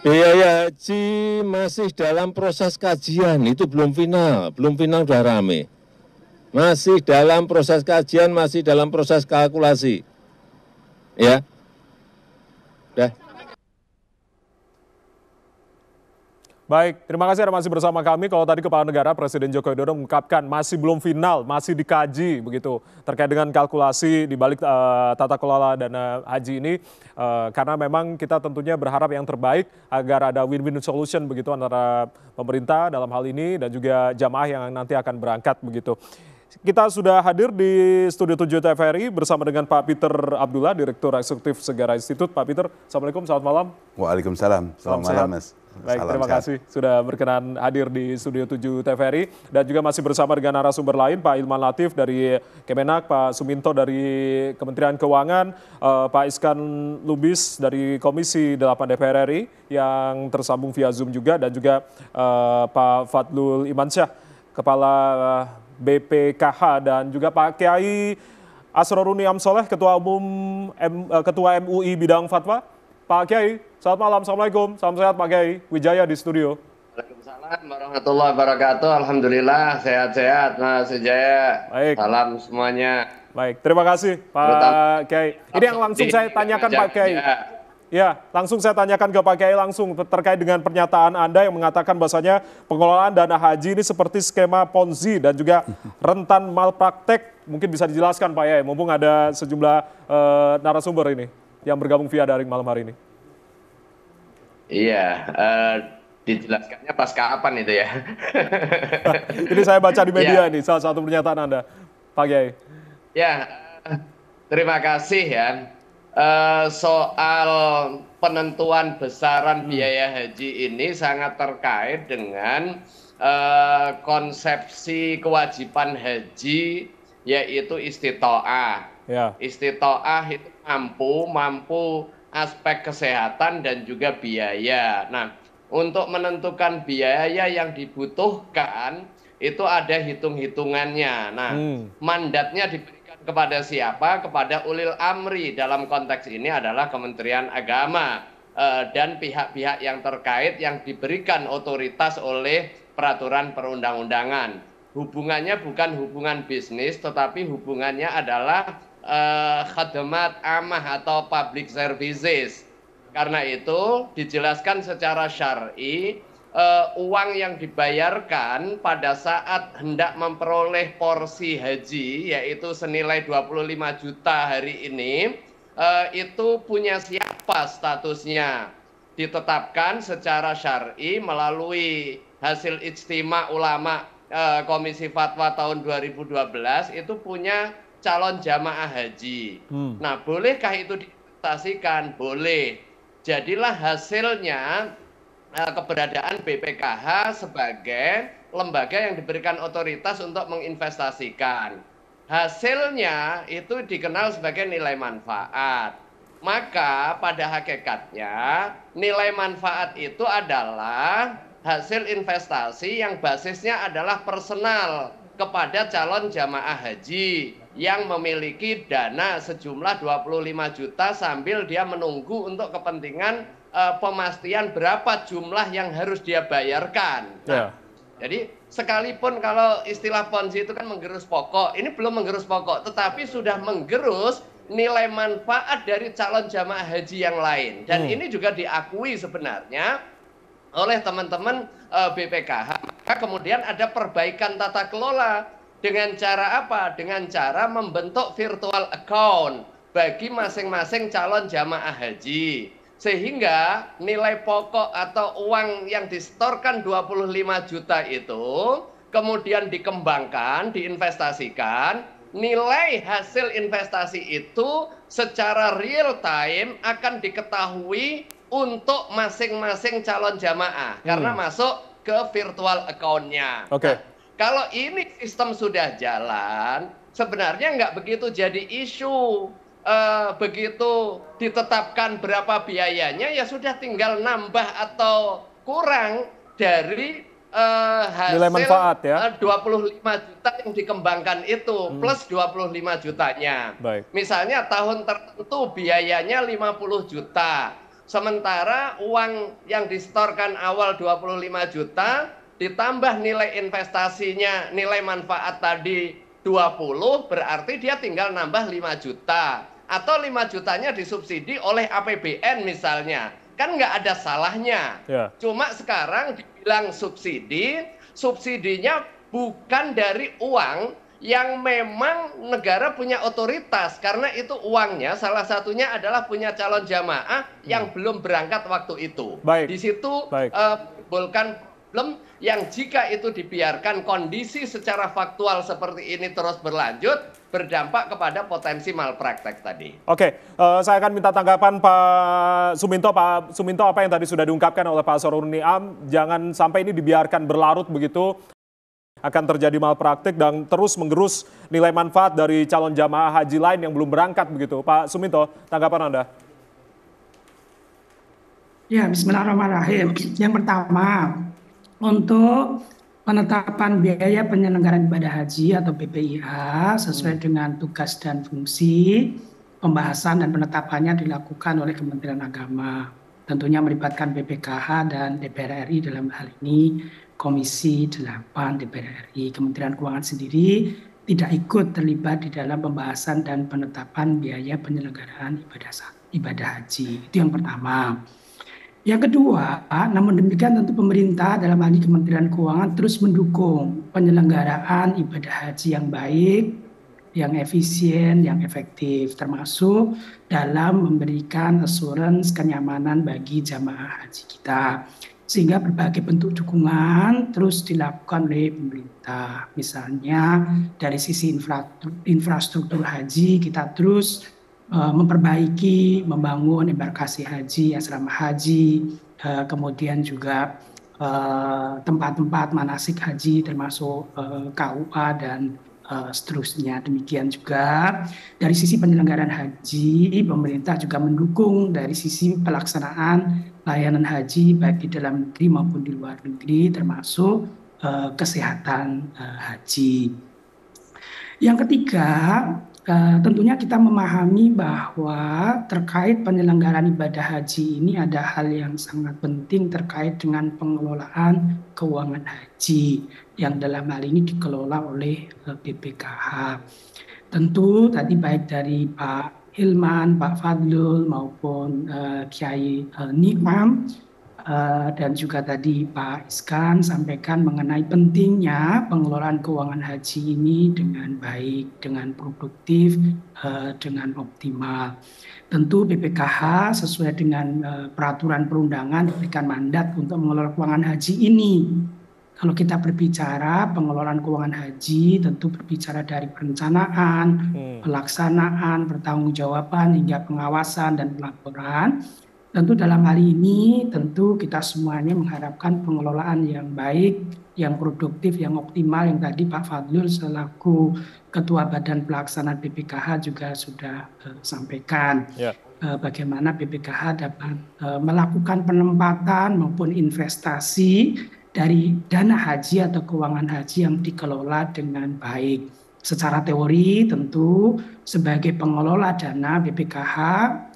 Biaya haji masih dalam proses kajian, itu belum final udah rame. Masih dalam proses kajian, masih dalam proses kalkulasi. Ya, udah. Baik, terima kasih Anda masih bersama kami. Kalau tadi Kepala Negara Presiden Joko Widodo mengungkapkan masih belum final, masih dikaji begitu terkait dengan kalkulasi di balik tata kelola dana haji ini, karena memang kita tentunya berharap yang terbaik agar ada win-win solution begitu antara pemerintah dalam hal ini dan juga jamaah yang nanti akan berangkat begitu. Kita sudah hadir di Studio 7 TVRI bersama dengan Pak Peter Abdullah, Direktur Eksekutif Segara Institute. Pak Peter, Assalamualaikum, selamat malam. Waalaikumsalam, selamat malam Mas. Baik, terima kasih sudah berkenan hadir di Studio 7 TVRI. Dan juga masih bersama dengan narasumber lain, Pak Ilman Latif dari Kemenak, Pak Suminto dari Kementerian Keuangan, Pak Iskan Lubis dari Komisi 8 DPR RI yang tersambung via Zoom juga, dan juga Pak Fadlul Imansyah, Kepala BPKH, dan juga Pak Kiai Asroruni Amsoleh, Ketua MUI Bidang Fatwa. Pak Kiai, selamat malam, Assalamualaikum, salam sehat Pak Kiai, Wijaya di studio. Waalaikumsalam warahmatullahi wabarakatuh, Alhamdulillah, sehat-sehat Mas Wijaya. Baik. Salam semuanya. Baik, terima kasih Pak Kiai. Ini yang langsung saya tanyakan Pak Kiai. Ya, langsung saya tanyakan ke Pak Kiai langsung terkait dengan pernyataan Anda yang mengatakan bahwasanya pengelolaan dana haji ini seperti skema Ponzi dan juga rentan malpraktek. Mungkin bisa dijelaskan Pak Kiai, mumpung ada sejumlah narasumber ini yang bergabung via daring malam hari ini. Iya, dijelaskannya pas kapan itu ya? Ini saya baca di media nih, salah satu pernyataan Anda, Pak Kiai. Ya, terima kasih ya. Soal penentuan besaran biaya haji ini sangat terkait dengan konsepsi kewajiban haji, yaitu istitoah. Ya. Istitoah itu mampu aspek kesehatan dan juga biaya. Nah, untuk menentukan biaya yang dibutuhkan itu ada hitung-hitungannya. Nah, mandatnya diberikan kepada siapa? Kepada ulil amri, dalam konteks ini adalah Kementerian Agama dan pihak-pihak yang terkait yang diberikan otoritas oleh peraturan perundang-undangan. Hubungannya bukan hubungan bisnis, tetapi hubungannya adalah khidmat amah atau public services. Karena itu dijelaskan secara syar'i, uang yang dibayarkan pada saat hendak memperoleh porsi haji, yaitu senilai 25 juta hari ini, itu punya siapa statusnya? Ditetapkan secara syar'i melalui hasil ijtima ulama Komisi Fatwa tahun 2012, itu punya calon jamaah haji. Nah, bolehkah itu diinvestasikan? Boleh. Jadilah hasilnya keberadaan BPKH sebagai lembaga yang diberikan otoritas untuk menginvestasikan. Hasilnya itu dikenal sebagai nilai manfaat. Maka pada hakikatnya nilai manfaat itu adalah hasil investasi yang basisnya adalah personal kepada calon jamaah haji yang memiliki dana sejumlah 25 juta sambil dia menunggu untuk kepentingan pemastian berapa jumlah yang harus dia bayarkan. Nah, jadi sekalipun kalau istilah Ponzi itu kan menggerus pokok, ini belum menggerus pokok, tetapi sudah menggerus nilai manfaat dari calon jamaah haji yang lain. Dan ini juga diakui sebenarnya oleh teman-teman BPKH. Maka kemudian ada perbaikan tata kelola. Dengan cara apa? Dengan cara membentuk virtual account bagi masing-masing calon jamaah haji. Sehingga nilai pokok atau uang yang disetorkan 25 juta itu kemudian dikembangkan, diinvestasikan. Nilai hasil investasi itu secara real time akan diketahui untuk masing-masing calon jamaah. Karena masuk ke virtual account-nya. Oke. Kalau ini sistem sudah jalan, sebenarnya nggak begitu jadi isu. Begitu ditetapkan berapa biayanya, ya sudah tinggal nambah atau kurang dari hasil nilai manfaat, ya? 25 juta yang dikembangkan itu, plus 25 jutanya. Baik. Misalnya tahun tertentu biayanya 50 juta. Sementara uang yang disetorkan awal 25 juta ditambah nilai investasinya, nilai manfaat tadi 20, berarti dia tinggal nambah 5 juta. Atau 5 jutanya disubsidi oleh APBN misalnya. Kan nggak ada salahnya. Cuma sekarang dibilang subsidi, subsidinya bukan dari uang yang memang negara punya otoritas, karena itu uangnya salah satunya adalah punya calon jamaah yang belum berangkat waktu itu. Di situ menimbulkan problem yang jika itu dibiarkan kondisi secara faktual seperti ini terus berlanjut, berdampak kepada potensi malpraktek tadi. Oke, saya akan minta tanggapan Pak Suminto. Pak Suminto, apa yang tadi sudah diungkapkan oleh Pak Asrorun Niam, jangan sampai ini dibiarkan berlarut begitu, akan terjadi malpraktik dan terus menggerus nilai manfaat dari calon jamaah haji lain yang belum berangkat begitu. Pak Suminto, tanggapan Anda? Ya, bismillahirrahmanirrahim. Yang pertama, untuk penetapan biaya penyelenggaraan ibadah haji atau BPIH sesuai dengan tugas dan fungsi, pembahasan dan penetapannya dilakukan oleh Kementerian Agama. Tentunya melibatkan BPKH dan DPR RI dalam hal ini Komisi 8 DPR RI. Kementerian Keuangan sendiri tidak ikut terlibat di dalam pembahasan dan penetapan biaya penyelenggaraan ibadah haji. Itu yang pertama. Yang kedua, namun demikian tentu pemerintah dalam hal ini Kementerian Keuangan terus mendukung penyelenggaraan ibadah haji yang baik, yang efisien, yang efektif, termasuk dalam memberikan assurance kenyamanan bagi jamaah haji kita. Sehingga berbagai bentuk dukungan terus dilakukan oleh pemerintah. Misalnya dari sisi infrastruktur haji kita terus memperbaiki, membangun embarkasi haji, asrama haji, kemudian juga tempat-tempat manasik haji termasuk KUA dan seterusnya. Demikian juga dari sisi penyelenggaraan haji, pemerintah juga mendukung dari sisi pelaksanaan layanan haji baik di dalam negeri maupun di luar negeri, termasuk kesehatan haji. Yang ketiga, tentunya kita memahami bahwa terkait penyelenggaraan ibadah haji ini ada hal yang sangat penting terkait dengan pengelolaan keuangan haji yang dalam hal ini dikelola oleh BPKH. Tentu tadi baik dari Pak Hilman, Pak Fadlul maupun Kiai Niam dan juga tadi Pak Iskan sampaikan mengenai pentingnya pengelolaan keuangan haji ini dengan baik, dengan produktif, dengan optimal. Tentu BPKH sesuai dengan peraturan perundangan diberikan mandat untuk mengelola keuangan haji ini. Kalau kita berbicara pengelolaan keuangan haji, tentu berbicara dari perencanaan, pelaksanaan, pertanggungjawaban hingga pengawasan dan pelaporan. Tentu dalam hal ini tentu kita semuanya mengharapkan pengelolaan yang baik, yang produktif, yang optimal yang tadi Pak Fadlul selaku Ketua Badan Pelaksana BPKH juga sudah sampaikan. Bagaimana BPKH dapat melakukan penempatan maupun investasi dari dana haji atau keuangan haji yang dikelola dengan baik. Secara teori tentu sebagai pengelola dana BPKH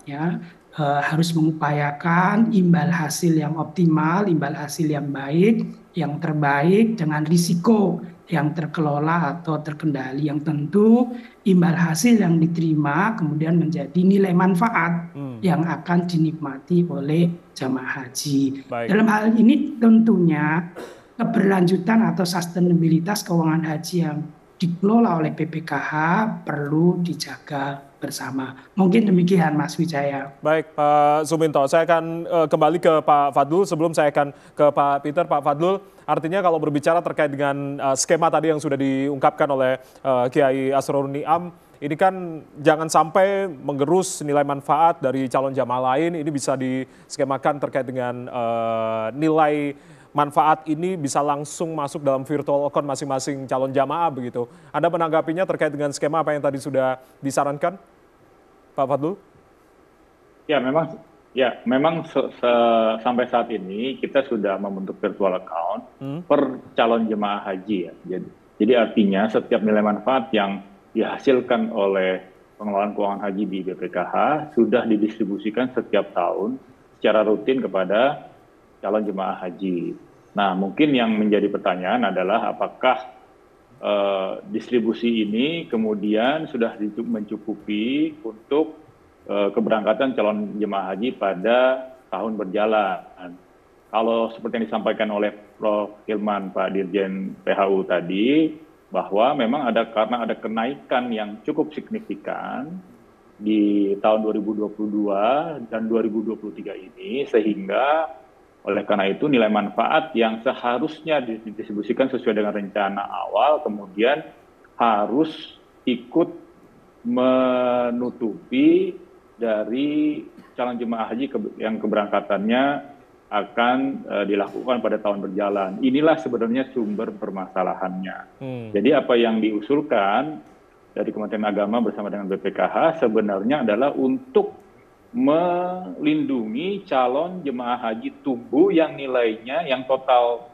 ya harus mengupayakan imbal hasil yang optimal, imbal hasil yang baik, yang terbaik dengan risiko yang terkelola atau terkendali, yang tentu imbal hasil yang diterima kemudian menjadi nilai manfaat yang akan dinikmati oleh jamaah haji. Dalam hal ini tentunya keberlanjutan atau sustainabilitas keuangan haji yang dikelola oleh BPKH perlu dijaga bersama. Mungkin demikian Mas Wijaya. Baik Pak Suminto, saya akan kembali ke Pak Fadlul. Sebelum saya akan ke Pak Peter, Pak Fadlul, artinya kalau berbicara terkait dengan skema tadi yang sudah diungkapkan oleh Kiai Asrorun Niam, ini kan jangan sampai menggerus nilai manfaat dari calon jamaah lain, ini bisa diskemakan terkait dengan nilai manfaat ini bisa langsung masuk dalam virtual account masing-masing calon jamaah begitu. Anda menanggapinya terkait dengan skema apa yang tadi sudah disarankan, Pak Fadlul? Ya, memang sampai saat ini kita sudah membentuk virtual account per calon jemaah haji ya. Jadi artinya setiap nilai manfaat yang dihasilkan oleh pengelolaan keuangan haji di BPKH sudah didistribusikan setiap tahun secara rutin kepada calon jemaah haji. Nah, mungkin yang menjadi pertanyaan adalah apakah distribusi ini kemudian sudah mencukupi untuk keberangkatan calon jemaah haji pada tahun berjalan. Kalau seperti yang disampaikan oleh Prof. Hilman, Pak Dirjen PHU tadi, bahwa memang karena ada kenaikan yang cukup signifikan di tahun 2022 dan 2023 ini, sehingga oleh karena itu nilai manfaat yang seharusnya didistribusikan sesuai dengan rencana awal kemudian harus ikut menutupi dari calon jemaah haji yang keberangkatannya akan dilakukan pada tahun berjalan. Inilah sebenarnya sumber permasalahannya. Jadi apa yang diusulkan dari Kementerian Agama bersama dengan BPKH sebenarnya adalah untuk melindungi calon jemaah haji tumbuh yang nilainya, yang total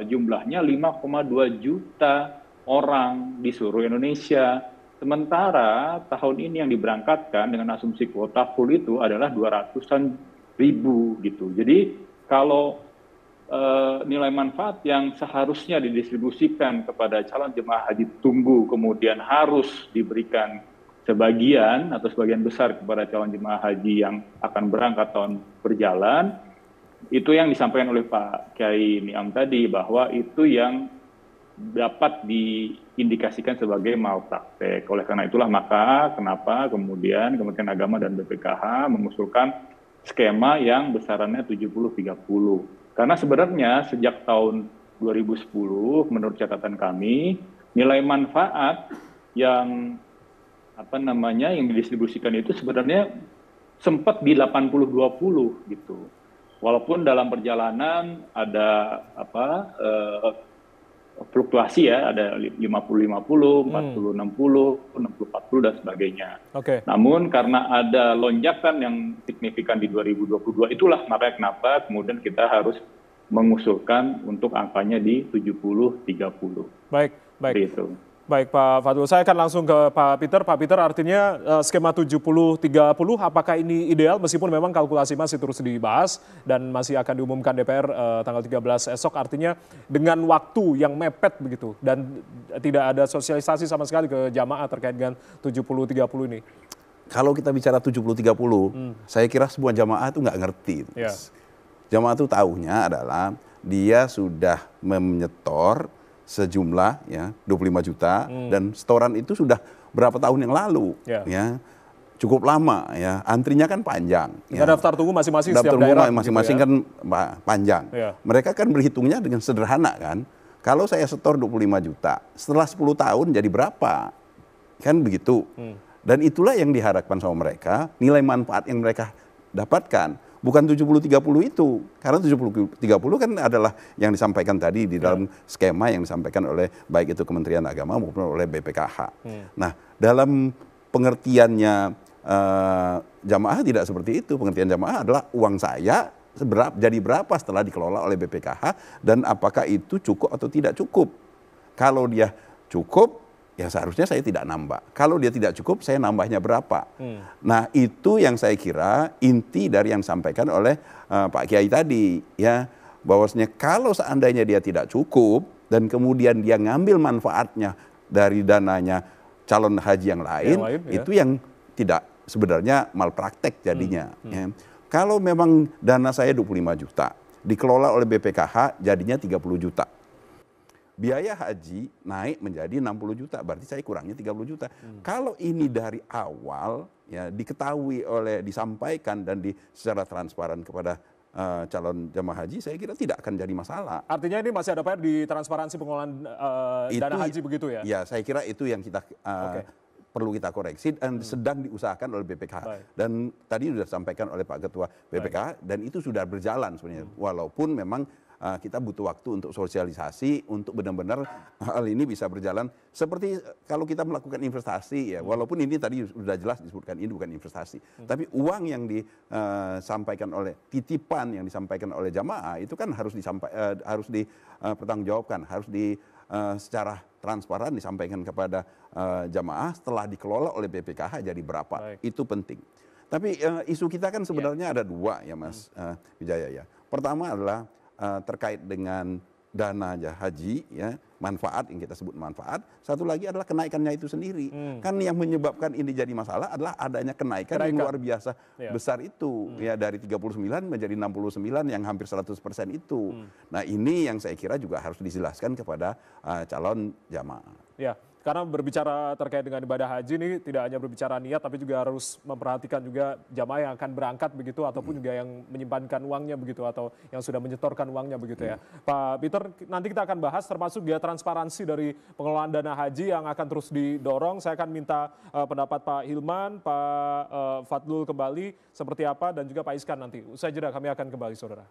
jumlahnya 5,2 juta orang di seluruh Indonesia. Sementara tahun ini yang diberangkatkan dengan asumsi kuota full itu adalah 200-an ribu gitu. Jadi kalau nilai manfaat yang seharusnya didistribusikan kepada calon jemaah haji tumbuh kemudian harus diberikan sebagian atau sebagian besar kepada calon jemaah haji yang akan berangkat tahun berjalan, itu yang disampaikan oleh Pak Kiai Niam tadi, bahwa itu yang dapat diindikasikan sebagai malpraktek. Oleh karena itulah maka kenapa kemudian Kementerian Agama dan BPKH mengusulkan skema yang besarannya 70-30. Karena sebenarnya sejak tahun 2010 menurut catatan kami, nilai manfaat yang yang didistribusikan itu sebenarnya sempat di 80-20 gitu. Walaupun dalam perjalanan ada fluktuasi ya, ada 50-50, 40-60, 60-40 dan sebagainya. Namun karena ada lonjakan yang signifikan di 2022 itulah makanya kenapa kemudian kita harus mengusulkan untuk angkanya di 70-30. Baik. Itu. Baik Pak Fadul, saya akan langsung ke Pak Peter. Pak Peter, artinya skema 70-30 apakah ini ideal meskipun memang kalkulasi masih terus dibahas dan masih akan diumumkan DPR tanggal 13 esok, artinya dengan waktu yang mepet begitu dan tidak ada sosialisasi sama sekali ke jamaah terkait dengan 70-30 ini? Kalau kita bicara 70-30, saya kira semua jamaah itu nggak ngerti. Jamaah itu tahunya adalah dia sudah menyetor sejumlah ya 25 juta dan setoran itu sudah berapa tahun yang lalu ya cukup lama ya, antrinya kan panjang ya. Daftar tunggu masing-masing setiap daerah masing-masing gitu ya. Kan panjang mereka kan berhitungnya dengan sederhana kan, kalau saya setor 25 juta setelah 10 tahun jadi berapa kan begitu. Dan itulah yang diharapkan sama mereka, nilai manfaat yang mereka dapatkan. Bukan 70-30 itu, karena 70-30 kan adalah yang disampaikan tadi di dalam skema yang disampaikan oleh baik itu Kementerian Agama maupun oleh BPKH. Nah, dalam pengertiannya jamaah tidak seperti itu. Pengertian jamaah adalah uang saya jadi berapa setelah dikelola oleh BPKH dan apakah itu cukup atau tidak cukup. Kalau dia cukup, ya seharusnya saya tidak nambah. Kalau dia tidak cukup, saya nambahnya berapa. Nah itu yang saya kira inti dari yang disampaikan oleh Pak Kiai tadi. Ya, bahwasanya kalau seandainya dia tidak cukup, dan kemudian dia ngambil manfaatnya dari dananya calon haji yang lain itu yang tidak sebenarnya malpraktek jadinya. Ya. Kalau memang dana saya 25 juta, dikelola oleh BPKH jadinya 30 juta. Biaya haji naik menjadi 60 juta, berarti saya kurangnya 30 juta. Kalau ini dari awal ya diketahui disampaikan dan secara transparan kepada calon jamaah haji, saya kira tidak akan jadi masalah. Artinya ini masih ada PR di transparansi pengelolaan dana haji begitu ya? Ya, saya kira itu yang kita perlu kita koreksi dan sedang diusahakan oleh BPKH. Dan tadi sudah disampaikan oleh Pak Ketua BPKH dan itu sudah berjalan sebenarnya. Walaupun memang kita butuh waktu untuk sosialisasi untuk benar-benar hal ini bisa berjalan seperti kalau kita melakukan investasi ya, walaupun ini tadi sudah jelas disebutkan ini bukan investasi, tapi uang yang disampaikan oleh titipan yang disampaikan oleh jamaah itu kan harus dipertanggungjawabkan, harus secara transparan disampaikan kepada jamaah setelah dikelola oleh BPKH jadi berapa. Itu penting. Tapi isu kita kan sebenarnya ada dua ya Mas Wijaya ya. Pertama adalah terkait dengan dana haji ya, manfaat yang kita sebut manfaat. Satu lagi adalah kenaikannya itu sendiri. Kan yang menyebabkan ini jadi masalah adalah adanya kenaikan yang luar biasa besar itu ya, dari 39 menjadi 69 yang hampir 100% itu. Nah, ini yang saya kira juga harus dijelaskan kepada calon jamaah. Ya. Karena berbicara terkait dengan ibadah haji ini tidak hanya berbicara niat, tapi juga harus memperhatikan juga jamaah yang akan berangkat begitu, ataupun juga yang menyimpankan uangnya begitu, atau yang sudah menyetorkan uangnya begitu ya. Pak Peter, nanti kita akan bahas termasuk juga transparansi dari pengelolaan dana haji yang akan terus didorong. Saya akan minta pendapat Pak Hilman, Pak Fadlul kembali seperti apa, dan juga Pak Iskan nanti. Usai jeda kami akan kembali, saudara.